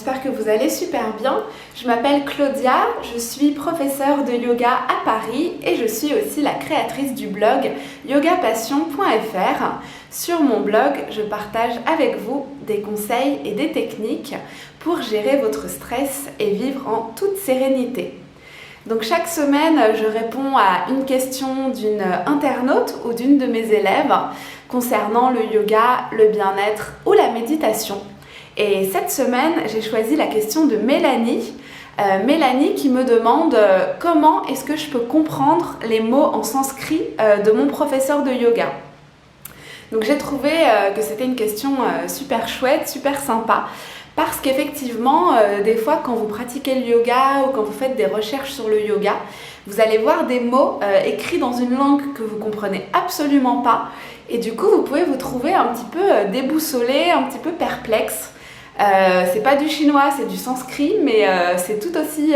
j'espère que vous allez super bien. Je m'appelle Claudia, je suis professeure de yoga à Paris et je suis aussi la créatrice du blog yogapassion.fr. Sur mon blog, je partage avec vous des conseils et des techniques pour gérer votre stress et vivre en toute sérénité. Donc chaque semaine, je réponds à une question d'une internaute ou d'une de mes élèves concernant le yoga, le bien-être ou la méditation. Et cette semaine, j'ai choisi la question de Mélanie. Mélanie qui me demande comment est-ce que je peux comprendre les mots en sanskrit de mon professeur de yoga. Donc j'ai trouvé que c'était une question super chouette, super sympa. Parce qu'effectivement, des fois quand vous pratiquez le yoga ou quand vous faites des recherches sur le yoga, vous allez voir des mots écrits dans une langue que vous comprenez absolument pas. Et du coup, vous pouvez vous trouver un petit peu déboussolé, un petit peu perplexe. C'est pas du chinois, c'est du sanskrit, mais c'est tout aussi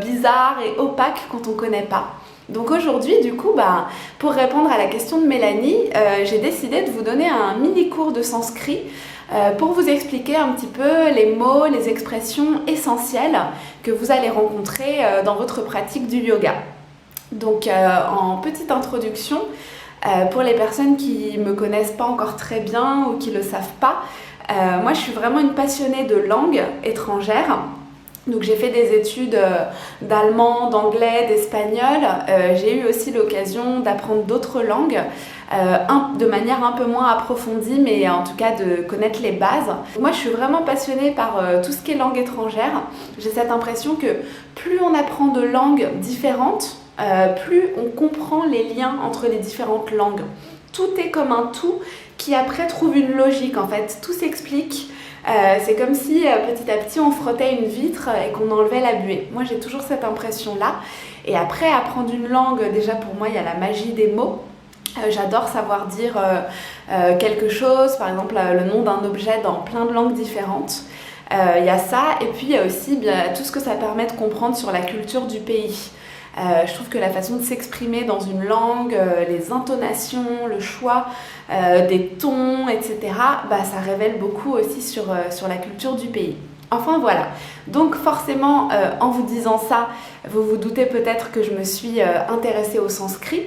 bizarre et opaque quand on connaît pas. Donc aujourd'hui, du coup, pour répondre à la question de Mélanie, j'ai décidé de vous donner un mini cours de sanskrit pour vous expliquer un petit peu les mots, les expressions essentielles que vous allez rencontrer dans votre pratique du yoga. Donc en petite introduction, pour les personnes qui ne me connaissent pas encore très bien ou qui ne le savent pas, moi je suis vraiment une passionnée de langues étrangères. Donc j'ai fait des études d'allemand, d'anglais, d'espagnol. J'ai eu aussi l'occasion d'apprendre d'autres langues de manière un peu moins approfondie, mais en tout cas de connaître les bases. Moi je suis vraiment passionnée par tout ce qui est langue étrangère. J'ai cette impression que plus on apprend de langues différentes, plus on comprend les liens entre les différentes langues. Tout est comme un tout qui après trouve une logique en fait. Tout s'explique. C'est comme si petit à petit on frottait une vitre et qu'on enlevait la buée. Moi j'ai toujours cette impression-là. Et après apprendre une langue, déjà pour moi il y a la magie des mots. J'adore savoir dire quelque chose, par exemple le nom d'un objet dans plein de langues différentes. Il y a ça et puis il y a aussi tout ce que ça permet de comprendre sur la culture du pays. Je trouve que la façon de s'exprimer dans une langue, les intonations, le choix des tons, etc., ça révèle beaucoup aussi sur la culture du pays. Enfin voilà, donc forcément en vous disant ça, vous vous doutez peut-être que je me suis intéressée au sanskrit.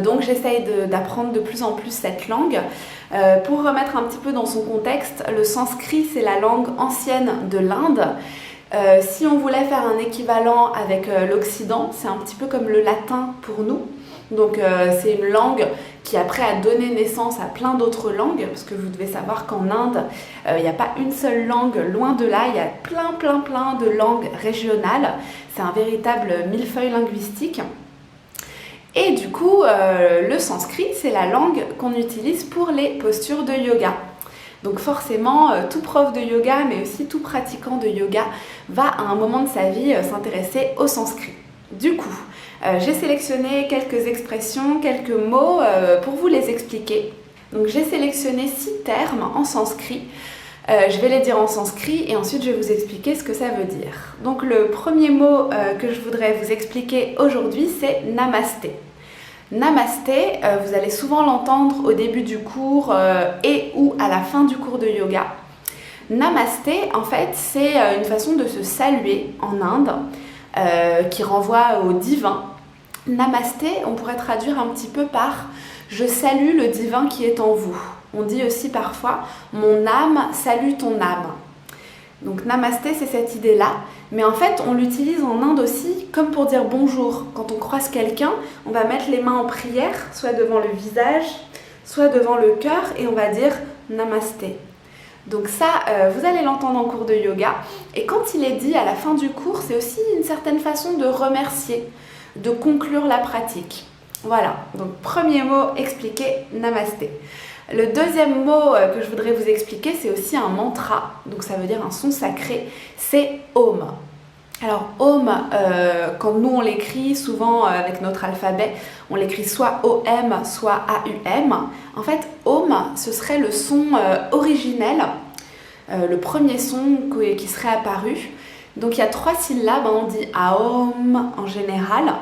Donc j'essaye d'apprendre de plus en plus cette langue. Pour remettre un petit peu dans son contexte, le sanskrit c'est la langue ancienne de l'Inde. Si on voulait faire un équivalent avec l'Occident, c'est un petit peu comme le latin pour nous. Donc c'est une langue qui après a donné naissance à plein d'autres langues, parce que vous devez savoir qu'en Inde, il n'y a pas une seule langue, loin de là, il y a plein de langues régionales. C'est un véritable millefeuille linguistique. Et du coup, le sanskrit, c'est la langue qu'on utilise pour les postures de yoga. Donc forcément, tout prof de yoga, mais aussi tout pratiquant de yoga, va à un moment de sa vie s'intéresser au sanskrit. Du coup, j'ai sélectionné quelques expressions, quelques mots pour vous les expliquer. Donc j'ai sélectionné 6 termes en sanskrit. Je vais les dire en sanskrit et ensuite je vais vous expliquer ce que ça veut dire. Donc le premier mot que je voudrais vous expliquer aujourd'hui, c'est namasté. Namasté, vous allez souvent l'entendre au début du cours et ou à la fin du cours de yoga. Namasté, en fait, c'est une façon de se saluer en Inde qui renvoie au divin. Namasté, on pourrait traduire un petit peu par « je salue le divin qui est en vous ». On dit aussi parfois « mon âme salue ton âme ». Donc namasté, c'est cette idée-là, mais en fait on l'utilise en Inde aussi comme pour dire bonjour. Quand on croise quelqu'un, on va mettre les mains en prière, soit devant le visage, soit devant le cœur, et on va dire namasté. Donc ça, vous allez l'entendre en cours de yoga, et quand il est dit à la fin du cours, c'est aussi une certaine façon de remercier, de conclure la pratique. Voilà, donc premier mot expliqué, namasté. Le deuxième mot que je voudrais vous expliquer, c'est aussi un mantra, donc ça veut dire un son sacré, c'est Om. Alors Om, quand nous on l'écrit souvent avec notre alphabet, on l'écrit soit OM, soit AUM. En fait, Om, ce serait le son originel, le premier son qui serait apparu. Donc il y a 3 syllabes, on dit Aom en général,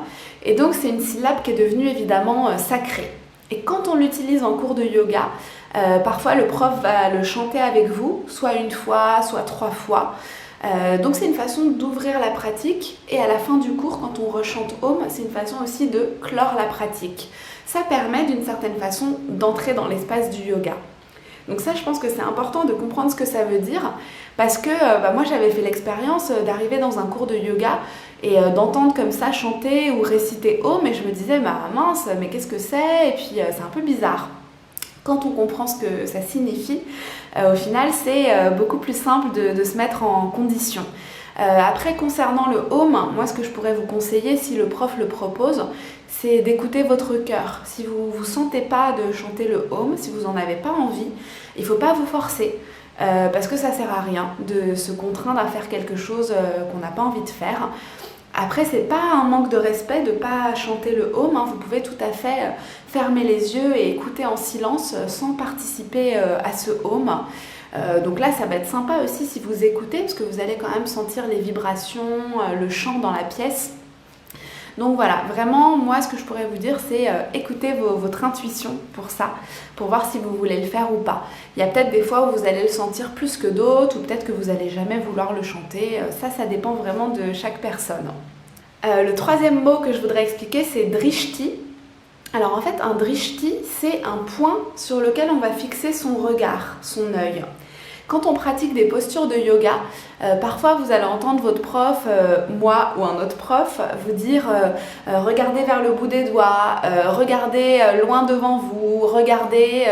et donc c'est une syllabe qui est devenue évidemment sacrée. Et quand on l'utilise en cours de yoga, Parfois le prof va le chanter avec vous, soit une fois, soit 3 fois. Donc c'est une façon d'ouvrir la pratique, et à la fin du cours, quand on rechante Om, c'est une façon aussi de clore la pratique. Ça permet d'une certaine façon d'entrer dans l'espace du yoga. Donc ça, je pense que c'est important de comprendre ce que ça veut dire, parce que moi j'avais fait l'expérience d'arriver dans un cours de yoga et d'entendre comme ça chanter ou réciter Om, et je me disais mince, mais qu'est-ce que c'est? Et puis c'est un peu bizarre. Quand on comprend ce que ça signifie, au final c'est beaucoup plus simple de se mettre en condition. Après, concernant le Om, moi ce que je pourrais vous conseiller, si le prof le propose, c'est d'écouter votre cœur. Si vous ne vous sentez pas de chanter le Om, si vous n'en avez pas envie, il ne faut pas vous forcer, parce que ça ne sert à rien de se contraindre à faire quelque chose qu'on n'a pas envie de faire. Après, c'est pas un manque de respect de ne pas chanter le Om, hein. Vous pouvez tout à fait fermer les yeux et écouter en silence sans participer à ce Om. Donc là, ça va être sympa aussi si vous écoutez, parce que vous allez quand même sentir les vibrations, le chant dans la pièce. Donc voilà, vraiment, moi, ce que je pourrais vous dire, c'est écoutez votre intuition pour ça, pour voir si vous voulez le faire ou pas. Il y a peut-être des fois où vous allez le sentir plus que d'autres, ou peut-être que vous n'allez jamais vouloir le chanter. Ça dépend vraiment de chaque personne. Le troisième mot que je voudrais expliquer, c'est drishti. Alors en fait, un drishti, c'est un point sur lequel on va fixer son regard, son œil. Quand on pratique des postures de yoga, parfois vous allez entendre votre prof, moi ou un autre prof, vous dire regardez vers le bout des doigts, regardez loin devant vous, regardez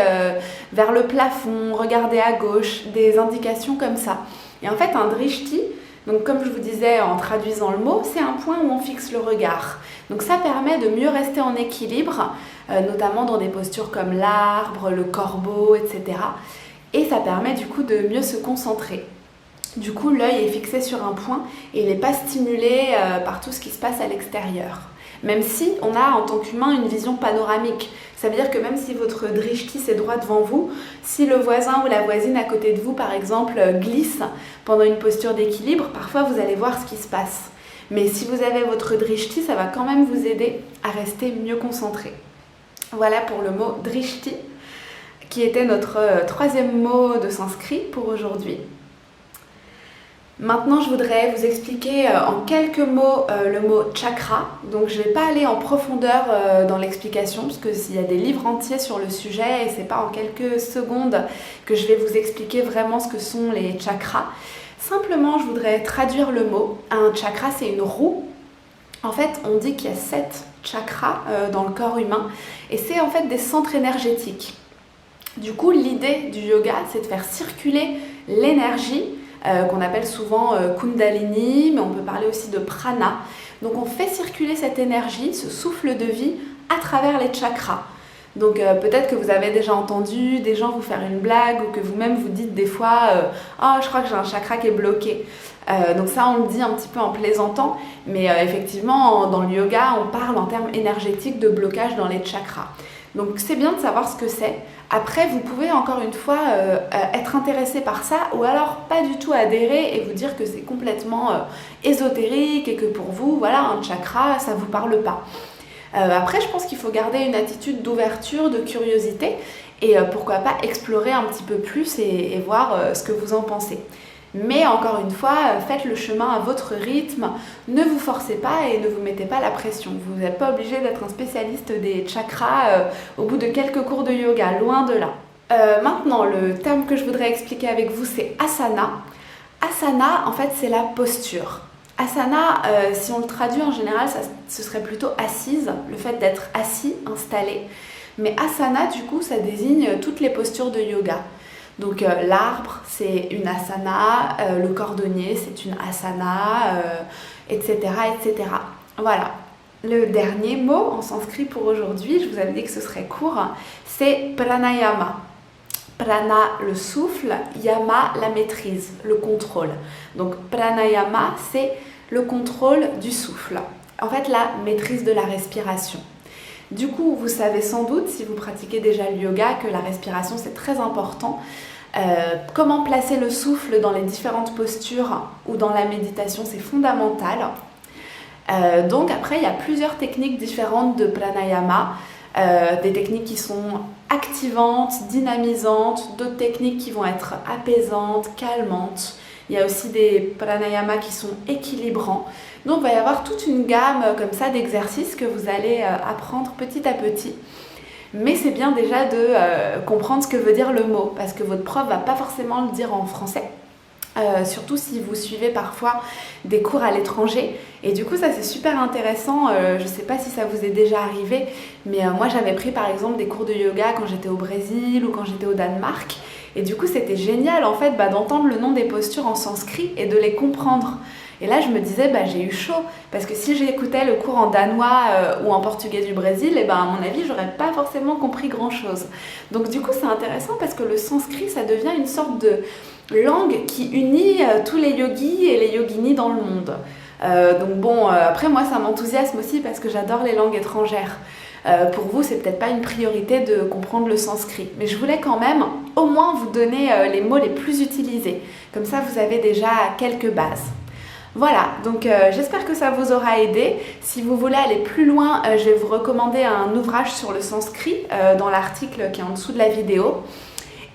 vers le plafond, regardez à gauche, des indications comme ça. Et en fait, un drishti, donc comme je vous disais en traduisant le mot, c'est un point où on fixe le regard. Donc ça permet de mieux rester en équilibre, notamment dans des postures comme l'arbre, le corbeau, etc. Et ça permet du coup de mieux se concentrer. Du coup, l'œil est fixé sur un point et il n'est pas stimulé par tout ce qui se passe à l'extérieur. Même si on a en tant qu'humain une vision panoramique. Ça veut dire que même si votre drishti c'est droit devant vous, si le voisin ou la voisine à côté de vous par exemple glisse pendant une posture d'équilibre, parfois vous allez voir ce qui se passe. Mais si vous avez votre drishti, ça va quand même vous aider à rester mieux concentré. Voilà pour le mot drishti, qui était notre troisième mot de sanskrit pour aujourd'hui. Maintenant, je voudrais vous expliquer en quelques mots le mot chakra. Donc, je ne vais pas aller en profondeur dans l'explication, parce qu'il y a des livres entiers sur le sujet et ce n'est pas en quelques secondes que je vais vous expliquer vraiment ce que sont les chakras. Simplement, je voudrais traduire le mot. Un chakra, c'est une roue. En fait, on dit qu'il y a 7 chakras dans le corps humain et c'est en fait des centres énergétiques. Du coup, l'idée du yoga, c'est de faire circuler l'énergie qu'on appelle souvent Kundalini, mais on peut parler aussi de prana. Donc on fait circuler cette énergie, ce souffle de vie, à travers les chakras. Donc peut-être que vous avez déjà entendu des gens vous faire une blague ou que vous-même vous dites des fois « Oh, je crois que j'ai un chakra qui est bloqué ». Donc ça, on le dit un petit peu en plaisantant, mais effectivement, dans le yoga, on parle en termes énergétiques de blocage dans les chakras. Donc c'est bien de savoir ce que c'est. Après, vous pouvez encore une fois être intéressé par ça ou alors pas du tout adhérer et vous dire que c'est complètement ésotérique et que pour vous, voilà, un chakra, ça ne vous parle pas. Après, je pense qu'il faut garder une attitude d'ouverture, de curiosité et pourquoi pas explorer un petit peu plus et voir ce que vous en pensez. Mais encore une fois, faites le chemin à votre rythme, ne vous forcez pas et ne vous mettez pas la pression. Vous n'êtes pas obligé d'être un spécialiste des chakras au bout de quelques cours de yoga, loin de là. Maintenant, le terme que je voudrais expliquer avec vous, c'est asana. Asana, en fait, c'est la posture. Asana, si on le traduit en général, ce serait plutôt assise, le fait d'être assis, installé. Mais asana, du coup, ça désigne toutes les postures de yoga. Donc l'arbre, c'est une asana, le cordonnier, c'est une asana, etc., etc. Voilà. Le dernier mot en sanskrit pour aujourd'hui, je vous avais dit que ce serait court, c'est pranayama. Prana, le souffle, yama, la maîtrise, le contrôle. Donc pranayama, c'est le contrôle du souffle. En fait, la maîtrise de la respiration. Du coup, vous savez sans doute, si vous pratiquez déjà le yoga, que la respiration c'est très important. Comment placer le souffle dans les différentes postures ou dans la méditation, c'est fondamental. Donc après, il y a plusieurs techniques différentes de pranayama. des techniques qui sont activantes, dynamisantes, d'autres techniques qui vont être apaisantes, calmantes. Il y a aussi des pranayamas qui sont équilibrants. Donc il va y avoir toute une gamme comme ça d'exercices que vous allez apprendre petit à petit. Mais c'est bien déjà de comprendre ce que veut dire le mot, parce que votre prof ne va pas forcément le dire en français. Surtout si vous suivez parfois des cours à l'étranger. Et du coup ça c'est super intéressant, je ne sais pas si ça vous est déjà arrivé, mais moi j'avais pris par exemple des cours de yoga quand j'étais au Brésil ou quand j'étais au Danemark. Et du coup c'était génial en fait d'entendre le nom des postures en sanskrit et de les comprendre. Et là je me disais j'ai eu chaud, parce que si j'écoutais le cours en danois ou en portugais du Brésil, à mon avis j'aurais pas forcément compris grand chose. Donc du coup c'est intéressant parce que le sanskrit ça devient une sorte de langue qui unit tous les yogis et les yoginis dans le monde. Après moi ça m'enthousiasme aussi parce que j'adore les langues étrangères. Pour vous c'est peut-être pas une priorité de comprendre le sanskrit, mais je voulais quand même au moins vous donner les mots les plus utilisés. Comme ça vous avez déjà quelques bases. Voilà, donc j'espère que ça vous aura aidé. Si vous voulez aller plus loin, je vais vous recommander un ouvrage sur le sanskrit dans l'article qui est en dessous de la vidéo.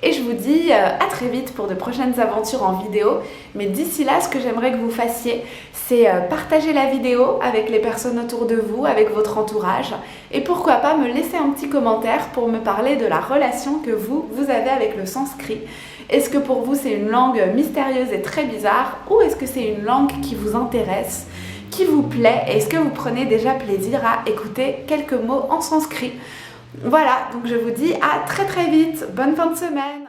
Et je vous dis à très vite pour de prochaines aventures en vidéo. Mais d'ici là, ce que j'aimerais que vous fassiez, c'est partager la vidéo avec les personnes autour de vous, avec votre entourage. Et pourquoi pas me laisser un petit commentaire pour me parler de la relation que vous avez avec le sanskrit. Est-ce que pour vous c'est une langue mystérieuse et très bizarre, ou est-ce que c'est une langue qui vous intéresse, qui vous plaît, et est-ce que vous prenez déjà plaisir à écouter quelques mots en sanskrit? Voilà, donc je vous dis à très très vite, bonne fin de semaine.